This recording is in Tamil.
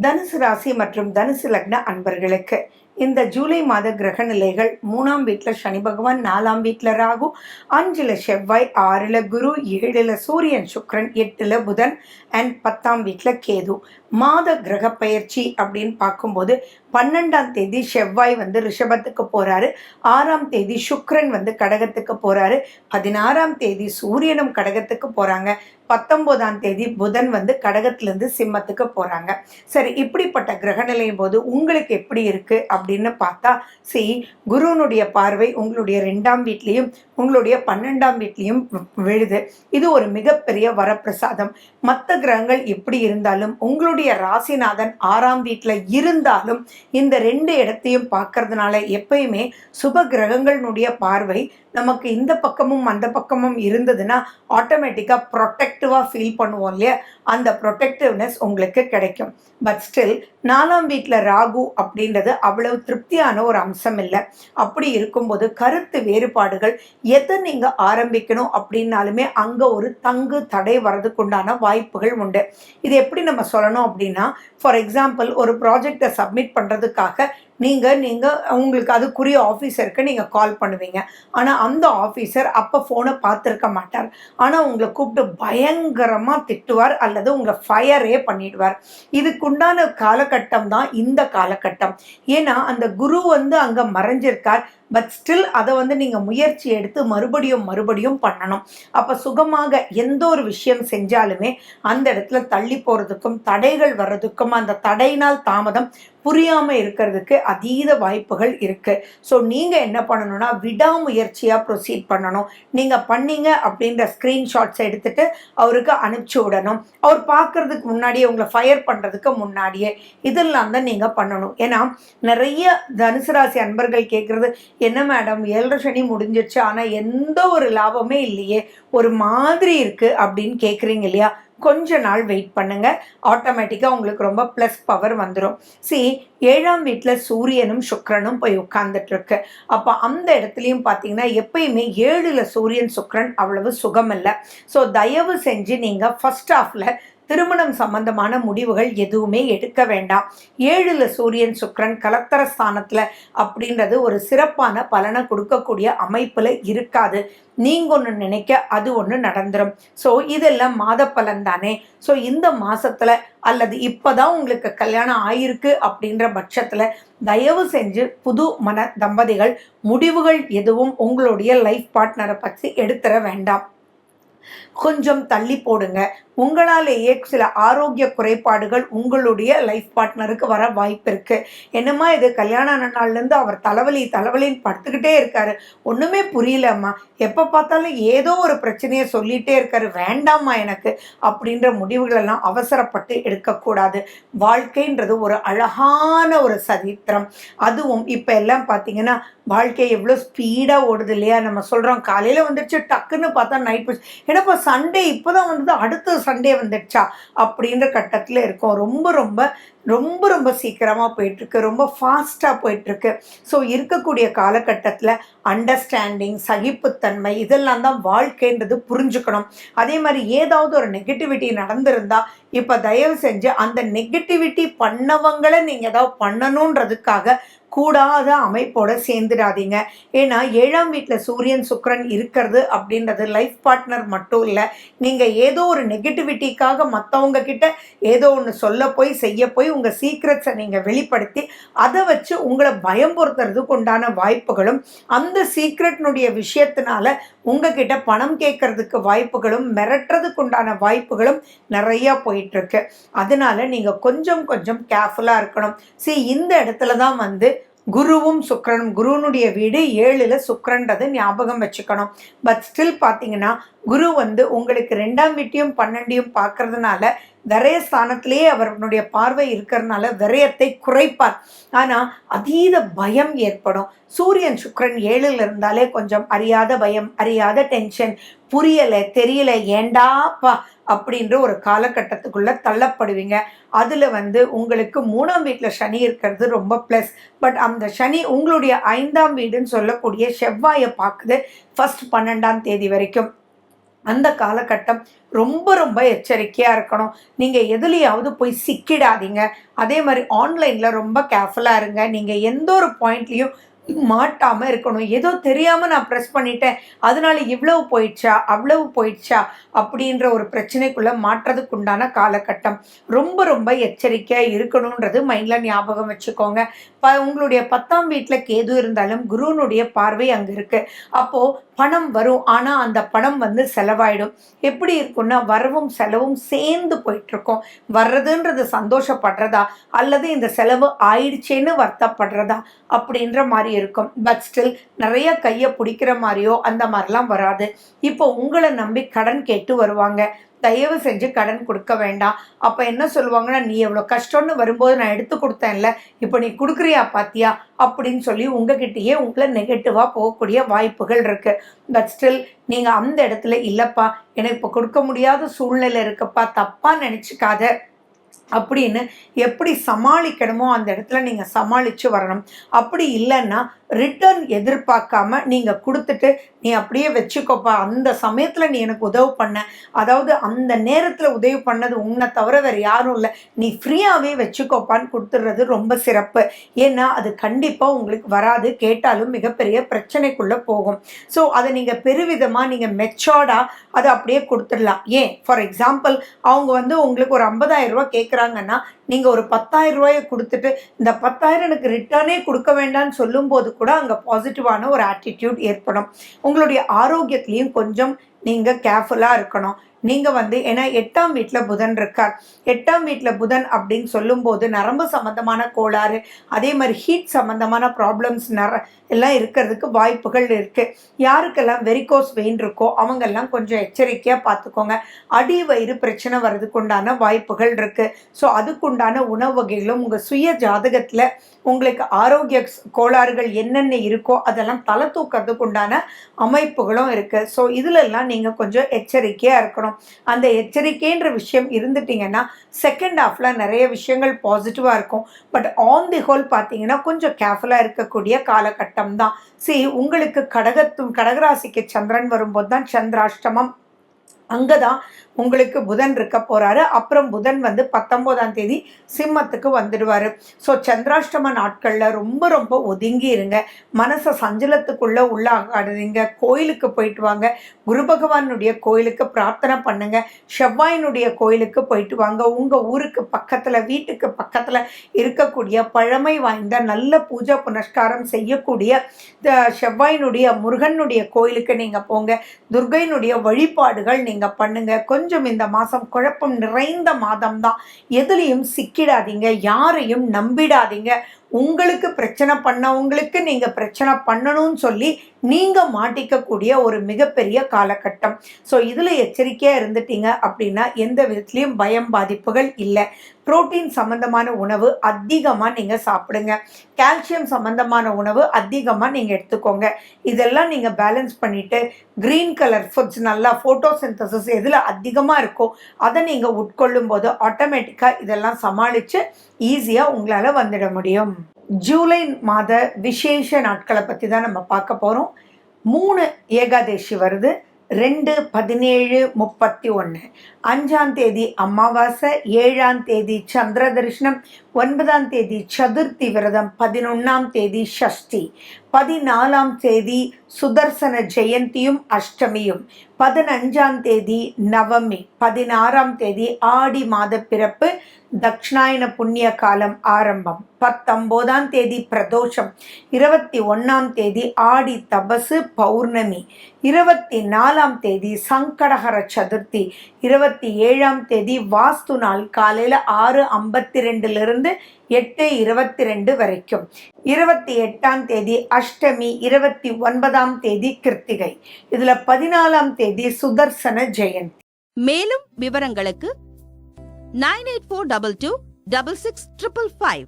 தனுசு ராசி மற்றும் தனுசு லக்ன அன்பர்களுக்கு இந்த ஜூலை மாத கிரக நிலைகள் 3ஆம் வீட்டில் சனி பகவான், 4ஆம் வீட்டில் ராகு, 5ல் செவ்வாய், 6ல் குரு, 7ல் சூரியன் சுக்கிரன், 8ல் புதன் அண்ட் 10ஆம் வீட்டில் கேது. மாத கிரக பயிற்சி அப்படின்னு பார்க்கும்போது 12ஆம் தேதி செவ்வாய் ரிஷபத்துக்கு போறாரு, 6ஆம் தேதி சுக்கிரன் கடகத்துக்கு போறாரு, 16ஆம் தேதி சூரியனும் கடகத்துக்கு போறாங்க, 19ஆம் தேதி புதன் கடகத்திலிருந்து சிம்மத்துக்கு போறாங்க. சரி, இப்படிப்பட்ட கிரகநிலையும் போது உங்களுக்கு எப்படி இருக்கு அப்படின்னு பார்த்தா, குருனுடைய பார்வை உங்களுடைய 2ஆம் வீட்லையும் உங்களுடைய 12ஆம் வீட்லையும் விழுது. இது ஒரு மிகப்பெரிய வரப்பிரசாதம். மற்ற கிரகங்கள் எப்படி இருந்தாலும் உங்களுடைய ராசிநாதன் 6ஆம் வீட்டில் இருந்தாலும் இந்த 2 இடத்தையும் பார்க்கறதுனால எப்பயுமே சுப கிரகங்களுடைய பார்வை நமக்கு இந்த பக்கமும் அந்த பக்கமும் இருந்ததுன்னா ஆட்டோமேட்டிக்காக ப்ரொடெக்டிவாக ஃபீல் பண்ணுவோம் இல்லையா, அந்த ப்ரொடெக்டிவ்னஸ் உங்களுக்கு கிடைக்கும். பட் ஸ்டில் 4ஆம் வீட்டில் ராகு அப்படின்றது அவ்வளவு திருப்தியான ஒரு அம்சம் இல்லை. அப்படி இருக்கும்போது கருத்து வேறுபாடுகள் எதை நீங்கள் ஆரம்பிக்கணும் அப்படின்னாலுமே அங்கே ஒரு தங்கு தடை வர்றதுக்குண்டான வாய்ப்புகள் உண்டு. இது எப்படி நம்ம சொல்லணும் அப்படின்னா, ஃபார் எக்ஸாம்பிள் ஒரு ப்ராஜெக்டை சப்மிட் பண்ணுறதுக்காக நீங்கள் உங்களுக்கு அதுக்குரிய ஆஃபீஸருக்கு நீங்கள் கால் பண்ணுவீங்க. ஆனால் அந்த ஆஃபீஸர் அப்போ ஃபோனை பார்த்துருக்க மாட்டார். ஆனால் உங்களை கூப்பிட்டு பயங்கரமாக திட்டுவார் அல்லது உங்களை ஃபயரே பண்ணிடுவார். இதுக்குண்டான காலகட்டம் தான் இந்த காலகட்டம். ஏன்னா அந்த குரு அங்கே மறைஞ்சிருக்கார். பட் ஸ்டில் அதை நீங்கள் முயற்சி எடுத்து மறுபடியும் பண்ணணும். அப்போ சுகமாக எந்த ஒரு விஷயம் செஞ்சாலுமே அந்த இடத்துல தள்ளி போகிறதுக்கும் தடைகள் வர்றதுக்கும் அந்த தடையினால் தாமதம் புரியாமல் இருக்கிறதுக்கு அதீத வாய்ப்புகள் இருக்குது. ஸோ நீங்கள் என்ன பண்ணணும்னா விடாமுயற்சியாக ப்ரொசீட் பண்ணணும். நீங்கள் பண்ணீங்க அப்படின்ற ஸ்க்ரீன்ஷாட்ஸ் எடுத்துகிட்டு அவருக்கு அனுப்பிச்சி விடணும். அவர் பார்க்குறதுக்கு முன்னாடியே உங்களை ஃபயர் பண்ணுறதுக்கு முன்னாடியே இதெல்லாம் தான் நீங்கள் பண்ணணும். ஏன்னா நிறைய தனுசு ராசி அன்பர்கள் கேட்குறது, என்ன மேடம் 7.5 சனி முடிஞ்சிடுச்சு ஆனால் எந்த ஒரு லாபமே இல்லையே, ஒரு மாதிரி இருக்குது அப்படின்னு கேட்குறீங்க இல்லையா. கொஞ்ச நாள் வெயிட் பண்ணுங்க, ஆட்டோமேட்டிக்காக உங்களுக்கு ரொம்ப ப்ளஸ் பவர் வந்துடும். 7ஆம் வீட்டில் சூரியனும் சுக்கிரனும் போய் உட்கார்ந்துட்டு இருக்கு. அப்போ அந்த இடத்துலையும் பார்த்தீங்கன்னா எப்பயுமே 7ல் சூரியன் சுக்கிரன் அவ்வளவு சுகம் இல்லை. ஸோ தயவு செஞ்சு நீங்கள் ஃபர்ஸ்ட் ஹாஃபில் திருமணம் சம்பந்தமான முடிவுகள் எதுவுமே எடுக்க வேண்டாம். 7ல் சூரியன் சுக்கிரன் கலத்தர ஸ்தானத்தில் அப்படின்றது ஒரு சிறப்பான பலனை கொடுக்கக்கூடிய அமைப்பில் இருக்காது. நீங்கள் ஒன்று நினைக்க அது ஒன்று நடந்துடும். ஸோ இதெல்லாம் மாத பலன் தானே. ஸோ இந்த மாதத்தில் அல்லது இப்போ தான் உங்களுக்கு கல்யாணம் ஆயிருக்கு அப்படின்ற பட்சத்தில் தயவு செஞ்சு புது மன தம்பதிகள் முடிவுகள் எதுவும் உங்களுடைய லைஃப் பார்ட்னரை பற்றி எடுத்துட வேண்டாம். கொஞ்சம் தள்ளி போடுங்க. உங்களாலேயே சில ஆரோக்கிய குறைபாடுகள் உங்களுடைய லைஃப் பார்ட்னருக்கு வர வாய்ப்பு இருக்குது. என்னம்மா இது கல்யாணம் ஆன நாள்லேருந்து அவர் தலைவலின்னு படுத்துக்கிட்டே இருக்காரு, ஒன்றுமே புரியலம்மா, எப்போ பார்த்தாலும் ஏதோ ஒரு பிரச்சனையை சொல்லிகிட்டே இருக்காரு, வேண்டாம்மா எனக்கு அப்படின்ற முடிவுகளெல்லாம் அவசரப்பட்டு எடுக்கக்கூடாது. வாழ்க்கைன்றது ஒரு அழகான ஒரு சரித்திரம். அதுவும் இப்போ எல்லாம் பார்த்தீங்கன்னா வாழ்க்கை எவ்வளோ ஸ்பீடாக ஓடுது இல்லையா. நம்ம சொல்கிறோம் காலையில் வந்துடுச்சு, டக்குன்னு பார்த்தா நைட் போச்சு, ஏன்னாப்பா சண்டே இப்போ தான் வந்தது, அடுத்த சண்டே வந்துடுச்சா அப்படின்ற கட்டத்தில் இருக்கும். ரொம்ப ரொம்ப ரொம்ப ரொம்ப சீக்கிரமாக போயிட்டுருக்கு, ரொம்ப ஃபாஸ்ட்டாக போயிட்டுருக்கு. ஸோ இருக்கக்கூடிய காலகட்டத்தில் அண்டர்ஸ்டாண்டிங், சகிப்புத்தன்மை இதெல்லாம் தான் வாழ்க்கைன்றது புரிஞ்சுக்கணும். அதே மாதிரி ஏதாவது ஒரு நெகட்டிவிட்டி நடந்திருந்தால் இப்போ தயவு செஞ்சு அந்த நெகட்டிவிட்டி பண்ணவங்களை நீங்கள் ஏதாவது பண்ணணுன்றதுக்காக கூடாத அமைப்போட சேர்ந்துடாதீங்க. ஏன்னா 7ஆம் வீட்டில் சூரியன் சுக்கிரன் இருக்கிறது அப்படின்றது லைஃப் பார்ட்னர் மட்டும் இல்லை, நீங்கள் ஏதோ ஒரு நெகட்டிவிட்டிக்காக மற்றவங்க கிட்ட ஏதோ ஒன்று சொல்ல போய் செய்ய போய் உங்கள் சீக்ரெட்ஸை நீங்கள் வெளிப்படுத்தி அதை வச்சு உங்களை பயம்புறுத்துறதுக்கு உண்டான வாய்ப்புகளும், அந்த சீக்ரெட்னுடைய விஷயத்தினால உங்ககிட்ட பணம் கேட்கறதுக்கு வாய்ப்புகளும், மிரட்டுறதுக்கு உண்டான வாய்ப்புகளும் நிறையா போயிட்டுருக்கு. அதனால நீங்கள் கொஞ்சம் கேர்ஃபுல்லாக இருக்கணும். இந்த இடத்துல தான் குருவும் சுக்கிரனும், குருனுடைய வீடு 7ல் சுக்கிரன்றது ஞாபகம் வச்சுக்கணும். பட் ஸ்டில் பார்த்தீங்கன்னா குரு உங்களுக்கு 2ஆம் வீட்டையும் 12ஐயும் பார்க்கறதுனால விரய ஸ்தானத்திலேயே அவருடைய பார்வை இருக்கிறதுனால விரயத்தை குறைப்பார். ஆனால் அதீத பயம் ஏற்படும். சூரியன் சுக்கிரன் 7ல் இருந்தாலே கொஞ்சம் அறியாத பயம், அறியாத டென்ஷன், புரியலை தெரியலை ஏண்டாப்பா அப்படின்ற ஒரு காலகட்டத்துக்குள்ளே தள்ளப்படுவீங்க. அதில் உங்களுக்கு 3ஆம் வீட்டில் சனி இருக்கிறது ரொம்ப ப்ளஸ். பட் அந்த சனி உங்களுடைய 5ஆம் வீடுன்னு சொல்லக்கூடிய செவ்வாயை பார்க்குது ஃபர்ஸ்ட் 12ஆம் தேதி வரைக்கும். அந்த காலகட்டம் ரொம்ப ரொம்ப எச்சரிக்கையாக இருக்கணும். நீங்கள் எதுலேயாவது போய் சிக்கிடாதீங்க. அதே மாதிரி ஆன்லைனில் ரொம்ப கேர்ஃபுல்லாக இருங்க. நீங்கள் எந்த ஒரு பாயிண்ட்லேயும் மாட்டாமல் இருக்கணும். ஏதோ தெரியாமல் நான் ப்ரெஸ் பண்ணிட்டேன், அதனால இவ்வளவு போயிடுச்சா அவ்வளவு போயிடுச்சா அப்படின்ற ஒரு பிரச்சனைக்குள்ளே மாற்றுறதுக்கு உண்டான காலகட்டம். ரொம்ப ரொம்ப எச்சரிக்கையாக இருக்கணுன்றது மைண்டில் ஞாபகம் வச்சுக்கோங்க. உங்களுடைய 10ஆம் வீட்டில் கேது இருந்தாலும் குருனுடைய பார்வை அங்கே இருக்குது. அப்போது பணம் வரும், ஆனால் அந்த பணம் செலவாயிடும். எப்படி இருக்குன்னா வரவும் செலவும் சேர்ந்து போயிட்டுருக்கோம். வர்றதுன்றது சந்தோஷப்படுறதா அல்லது இந்த செலவு ஆயிடுச்சேன்னு வருத்தப்படுறதா அப்படின்ற மாதிரி இருக்கும். பட் ஸ்டில் நிறைய கையை பிடிக்கிற மாதிரியோ அந்த மாதிரிலாம் வராது. இப்போ உங்களை நம்பி கடன் கேட்டு வருவாங்க. தயவு செஞ்சு கடன் கொடுக்க வேண்டாம். அப்போ என்ன சொல்லுவாங்கன்னா, நீ எவ்வளோ கஷ்டம்னு வரும்போது நான் எடுத்து கொடுத்தேன்ல, இப்போ நீ கொடுக்குறியா பாத்தியா அப்படின்னு சொல்லி உங்ககிட்டயே உங்களை நெகட்டிவாக போகக்கூடிய வாய்ப்புகள் இருக்குது. பட் ஸ்டில் நீங்கள் அந்த இடத்துல இல்லைப்பா எனக்கு இப்போ கொடுக்க முடியாத சூழ்நிலை இருக்குப்பா, தப்பாக நினச்சிக்காத அப்படின்னு எப்படி சமாளிக்கணுமோ அந்த இடத்துல நீங்கள் சமாளித்து வரணும். அப்படி இல்லைன்னா ரிட்டர்ன் எதிர்பார்க்காம நீங்கள் கொடுத்துட்டு நீ அப்படியே வச்சுக்கோப்பா, அந்த சமயத்தில் நீ எனக்கு உதவி பண்ண, அதாவது அந்த நேரத்தில் உதவி பண்ணது உன்னை தவிர வேறு யாரும் இல்லை, நீ ஃப்ரீயாகவே வச்சுக்கோப்பான்னு கொடுத்துடுறது ரொம்ப சிறப்பு. ஏன்னா அது கண்டிப்பாக உங்களுக்கு வராது, கேட்டாலும் மிகப்பெரிய பிரச்சனைக்குள்ளே போகும். ஸோ அதை நீங்கள் பெருவிதமாக நீங்கள் மெச்சோர்டாக அதை அப்படியே கொடுத்துடலாம். ஏன் ஃபார் எக்ஸாம்பிள் அவங்க உங்களுக்கு ஒரு 50,000 ரூபா கேட்குறாங்கன்னா நீங்கள் ஒரு 10,000 ரூபாயை கொடுத்துட்டு இந்த 10,000 எனக்கு ரிட்டர்னே கொடுக்க வேண்டாம்னு சொல்லும்போது கூட அங்கே பாசிட்டிவான ஒரு ஆட்டிடியூட் ஏற்படும். உங்களுடைய ஆரோக்கியத்துலேயும் கொஞ்சம் நீங்கள் கேர்ஃபுல்லாக இருக்கணும். நீங்கள் ஏன்னா 8ஆம் வீட்டில் புதன் இருக்கார். 8ஆம் வீட்டில் புதன் அப்படின்னு சொல்லும்போது நரம்பு சம்மந்தமான கோளாறு, அதே மாதிரி ஹீட் சம்மந்தமான ப்ராப்ளம்ஸ் எல்லாம் இருக்கிறதுக்கு வாய்ப்புகள் இருக்குது. யாருக்கெல்லாம் வெரிகோஸ் வெயின் இருக்கோ அவங்கெல்லாம் கொஞ்சம் எச்சரிக்கையாக பார்த்துக்கோங்க. அடி வயிறு பிரச்சனை வர்றதுக்கு உண்டான வாய்ப்புகள் இருக்குது. ஸோ அதுக்குண்டான உணவு வகைகளும் உங்கள் சுய ஜாதகத்தில் உங்களுக்கு ஆரோக்கிய கோளாறுகள் என்னென்ன இருக்கோ அதெல்லாம் தலை தூக்கிறதுக்கு உண்டான அமைப்புகளும் இருக்குது. ஸோ இதிலெல்லாம் நீங்கள் கொஞ்சம் எச்சரிக்கையாக இருக்கணும். அந்த எச்சரிக்கைன்ற விஷயம் இருந்துட்டிங்கன்னா செகண்ட் ஹாஃபில் நிறைய விஷயங்கள் பாசிட்டிவாக இருக்கும். பட் ஆன் தி ஹோல் பார்த்தீங்கன்னா கொஞ்சம் கேர்ஃபுல்லாக இருக்கக்கூடிய காலகட்டம் தான். உங்களுக்கு கடகராசிக்கு சந்திரன் வரும்போது தான் சந்திராஷ்டமம். அங்கே தான் உங்களுக்கு புதன் இருக்க போகிறாரு. அப்புறம் புதன் 19ஆம் தேதி சிம்மத்துக்கு வந்துடுவார். ஸோ சந்திராஷ்டம நாட்களில் ரொம்ப ரொம்ப ஒதுங்கி இருங்க. மனசை சஞ்சலத்துக்குள்ளே உள்ளாகாடுறீங்க. கோயிலுக்கு போயிட்டு வாங்க. குரு பகவானுடைய கோயிலுக்கு பிரார்த்தனை பண்ணுங்க. செவ்வாயினுடைய கோயிலுக்கு போயிட்டு வாங்க. உங்கள் ஊருக்கு பக்கத்தில் வீட்டுக்கு பக்கத்தில் இருக்கக்கூடிய பழமை வாய்ந்த நல்ல பூஜை புனஸ்காரம் செய்யக்கூடிய செவ்வாயினுடைய முருகனுடைய கோயிலுக்கு நீங்கள் போங்க. துர்கையினுடைய வழிபாடுகள் நீங்கள் பண்ணுங்க. கொஞ்சம் இந்த மாதம் குழப்பம் நிறைந்த மாதம் தான். எதுலேயும் சிக்கிடாதீங்க, யாரையும் நம்பிடாதீங்க. உங்களுக்கு பிரச்சனை பண்ணவங்களுக்கு நீங்கள் பிரச்சனை பண்ணணும்னு சொல்லி நீங்கள் மாட்டிக்கக்கூடிய ஒரு மிகப்பெரிய காலகட்டம். ஸோ இதில் எச்சரிக்கையாக இருந்துட்டீங்க அப்படின்னா எந்த விதத்துலேயும் பயம் பாதிப்புகள் இல்லை. புரோட்டீன் சம்மந்தமான உணவு அதிகமாக நீங்கள் சாப்பிடுங்க. கால்சியம் சம்மந்தமான உணவு அதிகமாக நீங்கள் எடுத்துக்கோங்க. இதெல்லாம் நீங்கள் பேலன்ஸ் பண்ணிவிட்டு க்ரீன் கலர் ஃபுட்ஸ், நல்லா ஃபோட்டோசிந்தசிஸ் எதில் அதிகமாக இருக்கோ அதை நீங்கள் உட்கொள்ளும் போது ஆட்டோமேட்டிக்காக இதெல்லாம் சமாளித்து ஈஸியாக உங்களால் வந்துட முடியும். ஜூலை மாத விசேஷ நாட்களை பற்றி தான் நம்ம பார்க்க போகிறோம். 3 ஏகாதேசி வருது. 2, 17, 31. 5ஆம் தேதி அமாவாசை, 7ஆம் தேதி சந்திர தரிசனம், 9ஆம் தேதி சதுர்த்தி விரதம், 11ஆம் தேதி ஷஷ்டி, 14ஆம் தேதி சுதர்சன ஜெயந்தியும் அஷ்டமியும், 15ஆம் தேதி நவமி, 16ஆம் தேதி ஆடி மாத பிறப்பு, தக்ஷணாயன புண்ணிய காலம் ஆரம்பம், 19ஆம் தேதி பிரதோஷம், 21ஆம் தேதி ஆடி தபசு பௌர்ணமி, 24ஆம் தேதி சங்கடஹர சதுர்த்தி, 27ஆம் தேதி வாஸ்து நாள் காலையில் 6:52 8:22 வரைக்கும், 28ஆம் தேதி அஷ்டமி, 29ஆம் தேதி கிருத்திகை. இதில் 14ஆம் தேதி சுதர்சன ஜெயந்தி. மேலும் விவரங்களுக்கு 9842266555